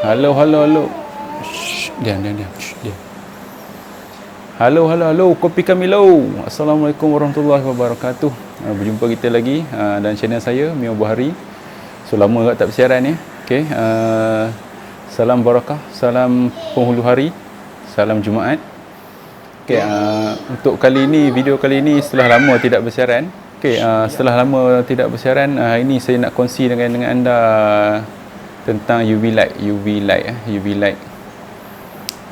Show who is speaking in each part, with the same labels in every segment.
Speaker 1: Halo, halo, halo. Shh, diam, diam, diam. Shh, diam. Halo, halo, halo. Kopi Kamilo. Assalamualaikum warahmatullahi wabarakatuh. Berjumpa kita lagi dan channel saya, Mio Buhari. So, lama agak tak bersiaran ya. Okay. Salam barakah, salam penghulu hari, salam Jumaat. Okay, untuk kali ini, video kali ini setelah lama tidak bersiaran. Okay, setelah lama tidak bersiaran, hari ini saya nak kongsi dengan anda tentang UV light,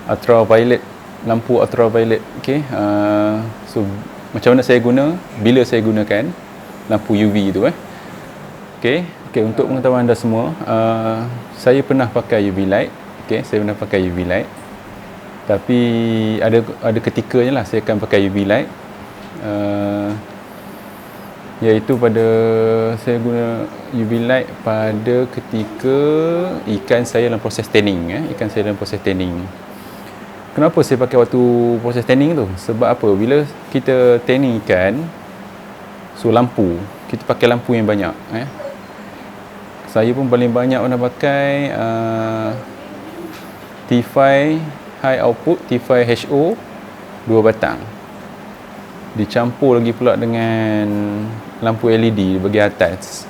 Speaker 1: ultraviolet, lampu ultraviolet. Okay, so macam mana saya guna, bila saya gunakan lampu UV tu okay, untuk pengetahuan anda semua, saya pernah pakai UV light. Okay, saya pernah pakai UV light, tapi ada ketikanya lah saya akan pakai UV light, iaitu pada saya guna UV light pada ketika ikan saya dalam proses tanning. Ikan saya dalam proses tanning. Kenapa saya pakai waktu proses tanning tu? Sebab apa? Bila kita tanning ikan, so lampu, kita pakai lampu yang banyak. Saya pun paling banyak pernah pakai T5 high output, T5 HO 2 batang, dicampur lagi pula dengan lampu LED di bahagian atas.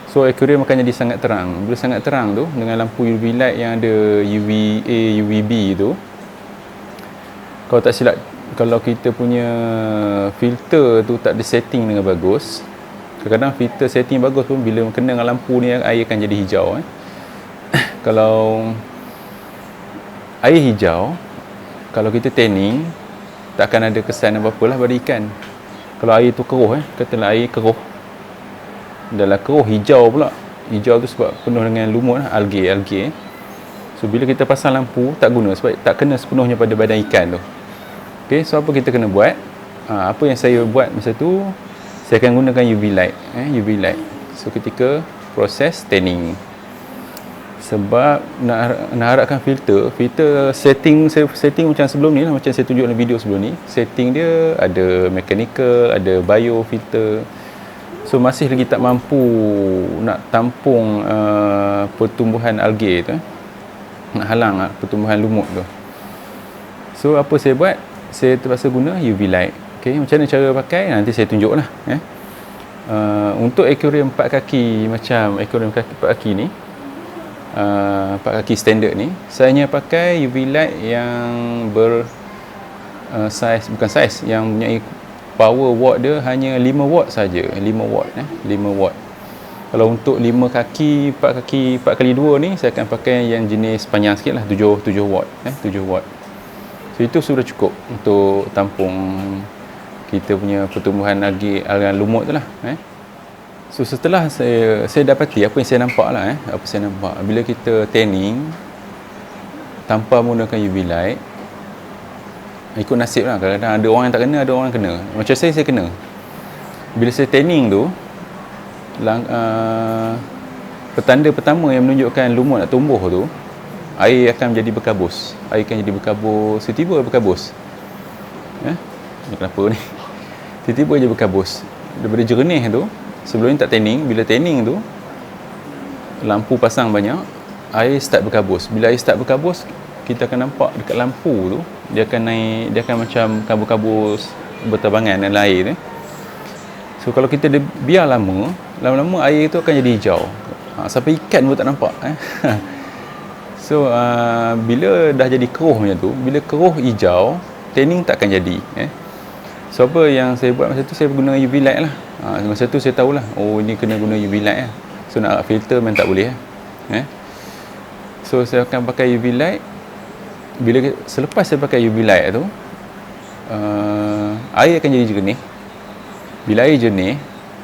Speaker 1: So aquarium akan jadi sangat terang. Bila sangat terang tu, dengan lampu UV light yang ada UVA, UVB tu, kalau tak silap, kalau kita punya filter tu tak disetting dengan bagus, kadang-kadang filter setting bagus pun bila kena dengan lampu ni, air akan jadi hijau. Kalau air hijau, kalau kita tanning, tak akan ada kesan apa-apa lah pada ikan. Kalau air tu keruh, katalah air keruh, dalam keruh hijau pula. Hijau tu sebab penuh dengan lumut, algae. So bila kita pasang lampu, tak guna sebab tak kena sepenuhnya pada badan ikan tu. Okay, so apa kita kena buat? Apa yang saya buat masa tu, saya akan gunakan UV light. UV light. So ketika proses tanning, sebab nak harapkan filter setting macam sebelum ni lah, macam saya tunjuk dalam video sebelum ni. Setting dia ada mechanical, ada bio filter. So masih lagi tak mampu nak tampung pertumbuhan algae tu, nak halang pertumbuhan lumut tu. So apa saya buat? Saya terpaksa guna UV light. Okay, macam mana cara pakai, nanti saya tunjuk lah. Untuk aquarium 4 kaki, macam aquarium 4 kaki ni, 4 kaki standard ni, saya hanya pakai UV light yang yang mempunyai power watt dia hanya 5 watt saja. 5 watt. Kalau untuk 5 kaki, 4 kali 2 ni, saya akan pakai yang jenis panjang sikit lah, 7 watt. 7 watt. So itu sudah cukup untuk tampung kita punya pertumbuhan algae, lumut tu lah. So setelah saya dapati apa yang saya nampak lah, bila kita tanning tanpa menggunakan UV light, ikut nasib lah. Kadang-kadang ada orang yang tak kena, ada orang yang kena. Macam saya kena. Bila saya tanning tu, petanda pertama yang menunjukkan lumut nak tumbuh tu, air akan menjadi berkabus. Tiba-tiba berkabus. Ini kenapa ni? Tiba-tiba je berkabus. Daripada jernih tu, sebelum ni tak tanning, bila tanning tu, lampu pasang banyak, air start berkabus. Bila air start berkabus, kita akan nampak dekat lampu tu, dia akan naik, dia akan macam kabus-kabus berterbangan dalam air tu. So kalau kita biar lama-lama air tu akan jadi hijau. Sampai ikan pun tak nampak. So bila dah jadi keruh macam tu, bila keruh hijau, tanning tak akan jadi. So apa yang saya buat masa tu, saya guna UV light lah. Masa tu saya tahulah, oh ini kena guna UV light lah. So nak filter memang tak boleh. So saya akan pakai UV light. Selepas saya pakai UV light tu, air akan jadi jernih. Bila air jernih,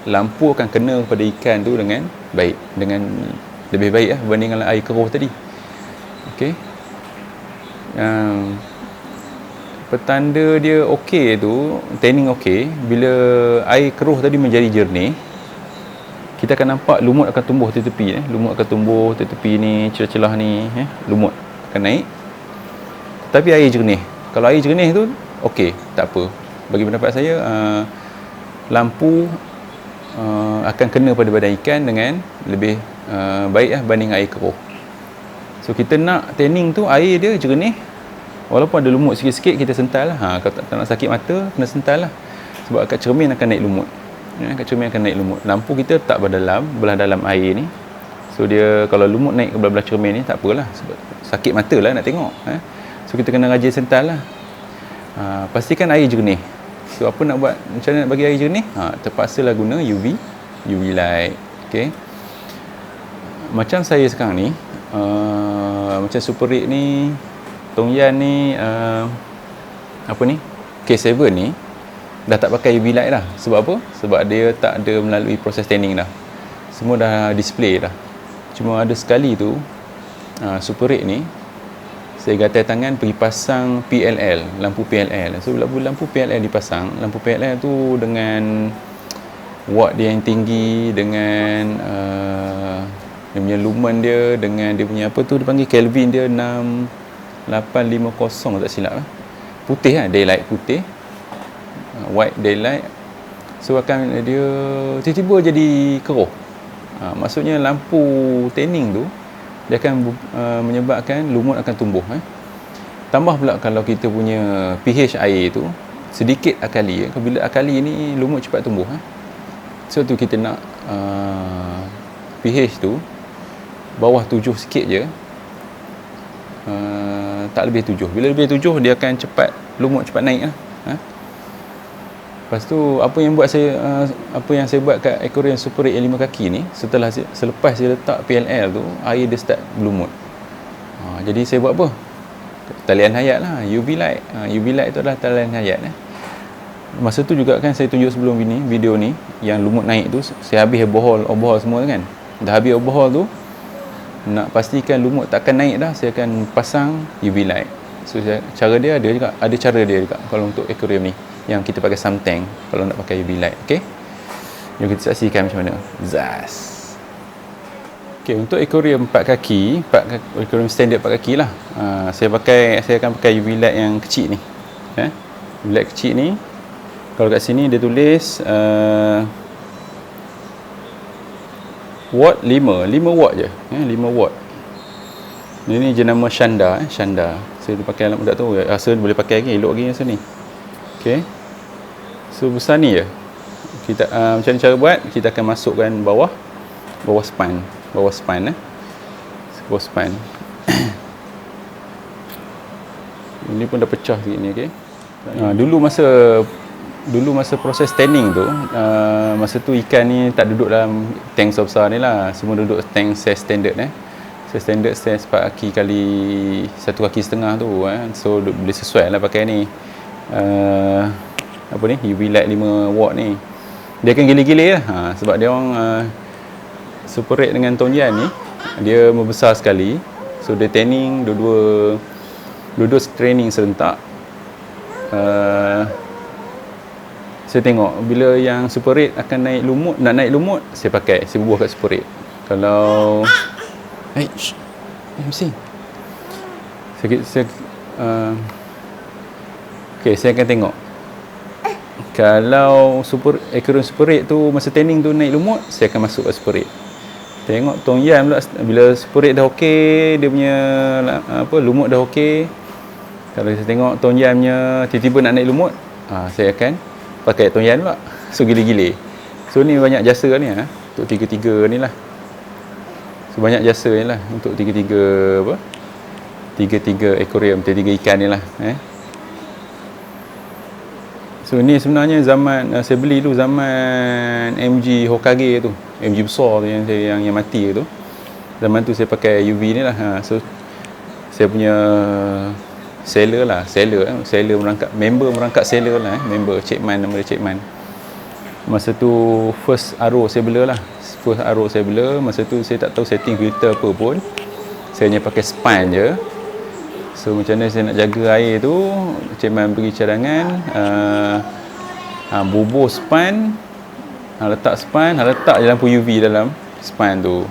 Speaker 1: lampu akan kena pada ikan tu dengan baik, dengan lebih baik berbanding dengan air keruh tadi. Okay. Petanda dia okey tu, tanning okey, bila air keruh tadi menjadi jernih, kita akan nampak lumut akan tumbuh tepi. Lumut akan tumbuh tepi ni, celah-celah ni, lumut akan naik. Tapi air jernih. Kalau air jernih tu okey, tak apa. Bagi pendapat saya, lampu akan kena pada badan ikan dengan lebih baik berbanding air keruh. So kita nak tanning tu air dia jernih, walaupun ada lumut sikit-sikit kita sental lah. Kalau tak nak sakit mata kena sental lah, sebab kat cermin akan naik lumut. Kat cermin akan naik lumut. Lampu kita letak belah dalam air ni. So dia kalau lumut naik ke belah-belah cermin ni tak apalah, sebab sakit mata lah nak tengok. So kita kena rajin sental lah. Pastikan air jernih. So apa nak buat, macam mana nak bagi air jernih? Terpaksalah guna UV light. Okay. Macam saya sekarang ni, macam Super Rig ni, Tongyan ni, apa ni, K7 ni dah tak pakai UV light dah. Sebab apa? Sebab dia tak ada melalui proses tanning dah. Semua dah display dah. Cuma ada sekali tu, Super Rig ni saya gatal tangan pergi pasang PLL, lampu PLL. So lampu PLL dipasang, lampu PLL tu dengan watt dia yang tinggi, dengan dia punya lumen dia, dengan dia punya apa tu dipanggil Kelvin dia 6850 tak silap lah. Putih lah, daylight putih, white daylight. So akan dia tiba-tiba jadi keruh. Maksudnya lampu tanning tu dia akan menyebabkan lumut akan tumbuh. Tambah pula kalau kita punya pH air tu sedikit akali. Bila akali ni lumut cepat tumbuh. So tu kita nak pH tu bawah 7 sikit je, tak lebih 7. Bila lebih 7 dia akan cepat, lumut cepat naik lah. Lepas tu apa yang saya buat kat aquarium Super Rig yang 5 kaki ni, selepas saya letak PLL tu, air dia start berlumut. Jadi saya buat apa? Talian hayat lah, UV light. UV light tu adalah talian hayat. Masa tu juga kan saya tunjuk sebelum ini video ni, yang lumut naik tu saya habis overhaul semua kan. Dah habis overhaul tu, nak pastikan lumut takkan naik dah, saya akan pasang UV light. So cara dia ada cara dia juga kalau untuk aquarium ni, yang kita pakai sump tank kalau nak pakai UV light. Okey, jom kita saksikan macam mana. Zas. Okey, untuk aquarium 4 kaki, aquarium standard 4 kaki lah, saya akan pakai UV light yang kecil ni. UV light kecil ni, kalau kat sini dia tulis watt 5 watt je, 5 watt. Ini jenama Shanda. Saya pakai alat budak tu, rasa boleh pakai lagi, elok lagi rasa ni. Okey. So besar ni je. Kita macam ni cara buat, kita akan masukkan bawah span. Bawah span. Ini pun dah pecah sikit ni, okey. Dulu masa proses tanning tu, masa tu ikan ni tak duduk dalam tank besar ni lah, semua duduk tank size standard size standard, size 4 kaki kali 1 kaki setengah tu. So boleh sesuai lah pakai ni. Apa ni, UV light 5 watt ni. Dia akan gilir-gilir lah. Sebab dia orang Super Rig dengan Tongyan ni dia membesar sekali. So dia tanning dua-dua training serentak. Saya tengok bila yang Super Rig akan nak naik lumut, saya bubuh kat Super Rig. Kalau MC saya akan tengok kalau aquarium Super Rig tu masa tanning tu naik lumut, saya akan masuk kat Super Rig. Tengok Tongyan pula, bila Super Rig dah okey, dia punya lumut dah okey. Kalau saya tengok Tongyan punya tiba-tiba nak naik lumut, saya akan pakai Tongyan pula. So gile-gile. So ni banyak jasa ni untuk tiga-tiga ni lah. So banyak jasa ni lah untuk tiga-tiga aquarium, tiga ikan ni lah. So ni sebenarnya zaman saya beli tu zaman MG Hokage tu, MG besar tu yang mati tu. Zaman tu saya pakai UV ni lah. So saya punya seller merangkap, member merangkap seller lah. Member Cikman, nama dia Cikman. Masa tu first RO saya bela lah. Masa tu saya tak tahu setting filter apa pun, saya hanya pakai span je. So macam mana saya nak jaga air tu, Cikman beri cadangan, bubuh span, letak je lampu UV dalam span tu.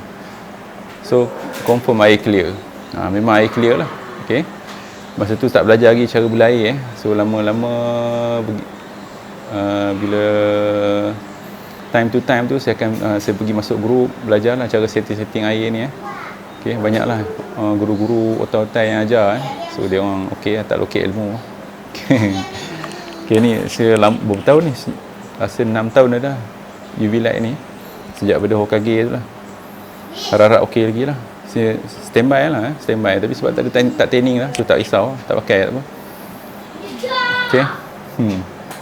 Speaker 1: So confirm air clear. Memang air clear lah. Okay. Masa tu tak belajar lagi cara belair. So lama-lama bila time to time tu saya pergi masuk group, belajar lah cara setting air ni. Okey, banyaklah guru-guru otai-otai yang ajar So dia orang okey tak lokek ilmu. Okey ni saya berapa tahun ni? Rasa 6 tahun dah UV light ni. Sejak pada Hokage tu lah. Harap-harap okey lagi lah. Saya standby lah standby tapi sebab tak training lah, so tak risau, tak pakai tak apa. Okey.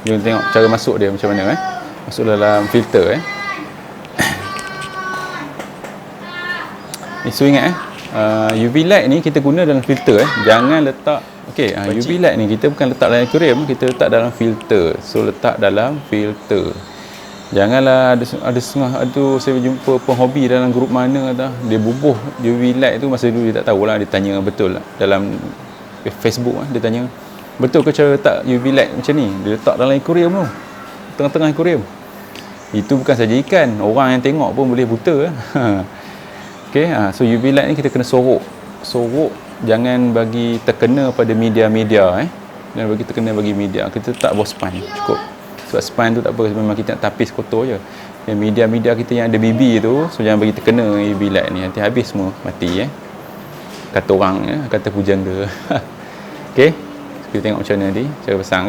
Speaker 1: Jom tengok cara masuk dia macam mana Masuk dalam filter So ingat UV light ni kita guna dalam filter Jangan letak UV light ni kita bukan letak dalam aquarium, kita letak dalam filter. So letak dalam filter. Janganlah ada setengah saya jumpa penghobi dalam grup mana dia bubuh UV light tu, masa dulu dia tak tahulah, dia tanya betul lah dalam Facebook dia tanya betul ke cara letak UV light macam ni, dia letak dalam aquarium tu, tengah-tengah aquarium. Itu bukan saja ikan, orang yang tengok pun boleh buta. So UV light ni kita kena sorok, jangan bagi terkena pada media-media jangan bagi terkena bagi media. Kita letak bawah span cukup, sebab span tu tak apa, memang kita nak tapis kotor je. Media-media kita yang ada BB tu, so jangan bagi terkena UV light ni, nanti habis semua mati kata orang kata pujangga. Kita tengok macam mana nanti cara pasang.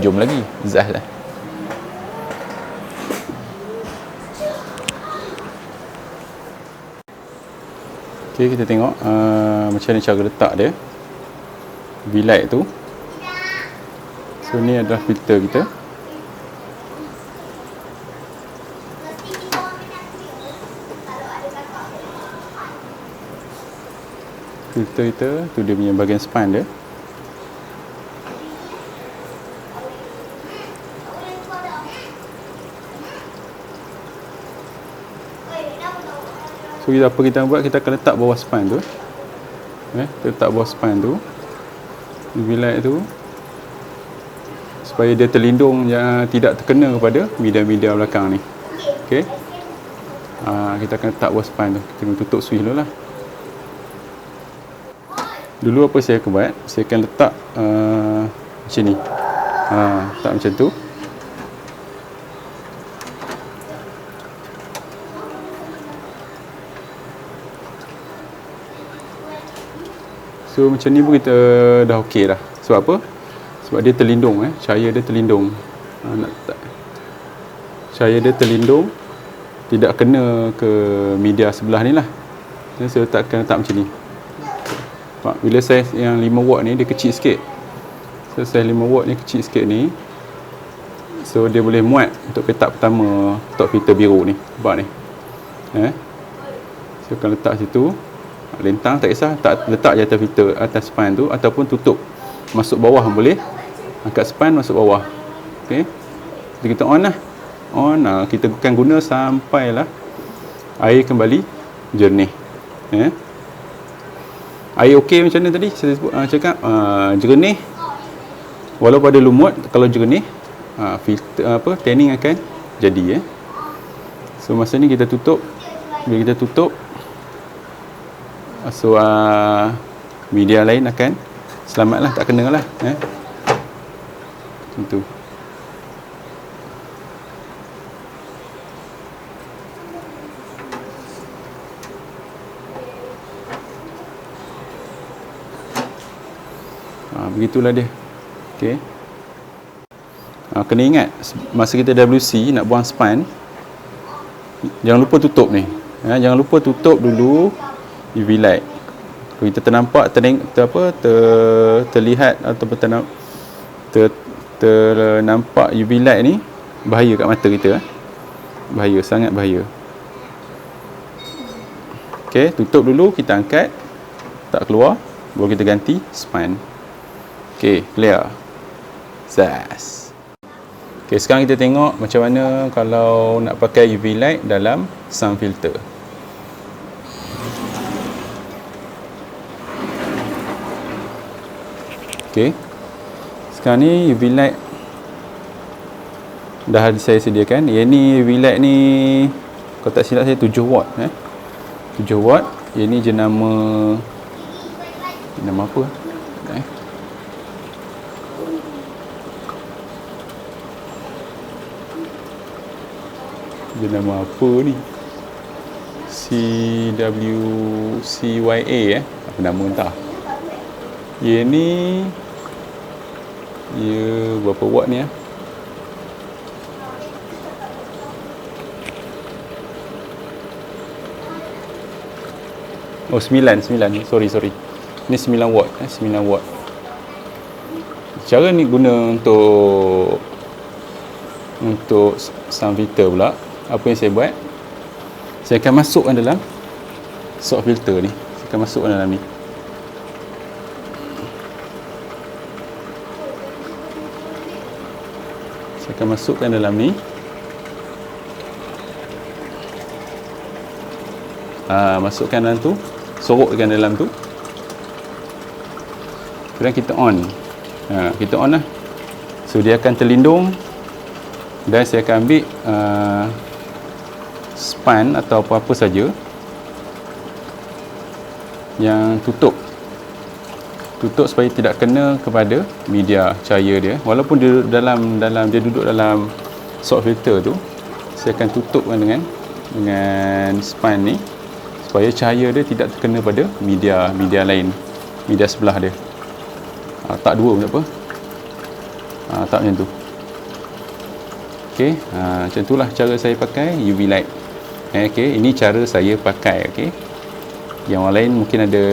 Speaker 1: Jom lagi zah lah. Kita tengok macam mana cara letak dia UV light tu. So ni adalah filter kita. Filter kita tu dia punya bahagian span dia. So apa kita buat, kita akan letak bawah span tu. Kita letak bawah span tu UV light tu, supaya dia terlindung, tidak terkena kepada media-media belakang ni. Kita akan letak bawah span tu. Kita tutup switch dulu lah. Dulu apa saya akan buat, saya akan letak macam ni. Letak macam tu. So macam ni pun kita dah okey dah. Sebab apa? Sebab dia terlindung cahaya dia terlindung. Cahaya dia terlindung, tidak kena ke media sebelah ni lah. Saya letak macam ni. Bila saiz yang 5 watt ni dia kecil sikit. So saiz 5 watt ni kecil sikit ni, so dia boleh muat untuk petak pertama untuk filter biru ni. Nampak ni. So akan letak situ. Lentang tak kisah, tak letak je atas filter, atas span tu, ataupun tutup masuk bawah boleh, angkat span masuk bawah. Jadi kita on lah, kita akan guna sampailah air kembali jernih. Air okey macam mana tadi saya cakap, jernih walaupun ada lumut. Kalau jernih filter tanning akan jadi. So masa ni kita tutup. Bila kita tutup, so media lain akan selamatlah, tak kena lah. Macam tu. Begitulah dia. Kena ingat masa kita WC nak buang span, jangan lupa tutup ni. Jangan lupa tutup dulu UV light. Kalau kita terlihat ataupun ternampak UV light ni, bahaya kat mata kita. Bahaya, sangat bahaya. Tutup dulu, kita angkat, tak keluar, baru kita ganti span. Clear. Zas. Sekarang kita tengok macam mana kalau nak pakai UV light dalam sun filter. Sekarang ni UV light dah saya sediakan. Yang ni UV light ni, kalau tak silap saya 7 watt 7 watt. Yang ni jenama apa? Jenama apa ni? CWCYA apa nama entah. Ia ni berapa watt ni Oh 9 sorry ni 9 watt 9 watt. Cara ni guna untuk sound filter pula. Apa yang saya buat, saya akan masukkan dalam sound filter ni. Saya akan masukkan dalam ni. Saya akan masukkan dalam ni. Masukkan dalam tu, sorokkan dalam tu. Kemudian kita on. Kita on lah. So dia akan terlindung. Dan saya akan ambil span atau apa-apa saja yang tutup supaya tidak kena kepada media cahaya dia. Walaupun dia dia duduk dalam soft filter tu, saya akan tutupkan dengan span ni supaya cahaya dia tidak terkena pada media lain, media sebelah dia. Tak dua pun tak apa. Tak macam tu. Okey, macam itulah cara saya pakai UV light. Okey, ini cara saya pakai. Okey, yang orang lain mungkin ada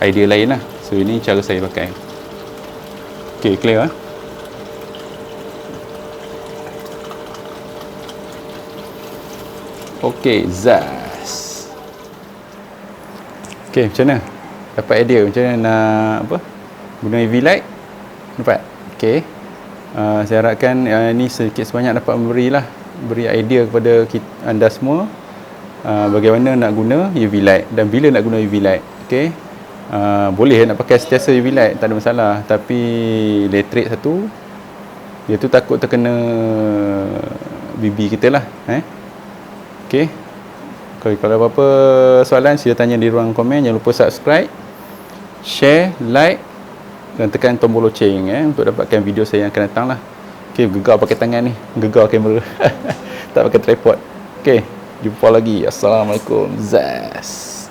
Speaker 1: idea lain lah. So ini cara saya pakai. Okey, clear Okey, zas. Okey, macam mana? Dapat idea macam mana nak guna UV light? Dapat? Okey. Saya harapkan ini sedikit sebanyak dapat beri idea kepada anda semua bagaimana nak guna UV light dan bila nak guna UV light. Okey. Boleh nak pakai sentiasa UV light, tak ada masalah, tapi elektrik satu dia tu takut terkena BB kita lah. Okey. Kalau apa-apa soalan sila tanya di ruang komen. Jangan lupa subscribe, share, like dan tekan tombol loceng untuk dapatkan video saya yang akan datang lah. Okey, gegar pakai tangan ni, gegar kamera. Tak pakai tripod. Okey, jumpa lagi. Assalamualaikum. Zas.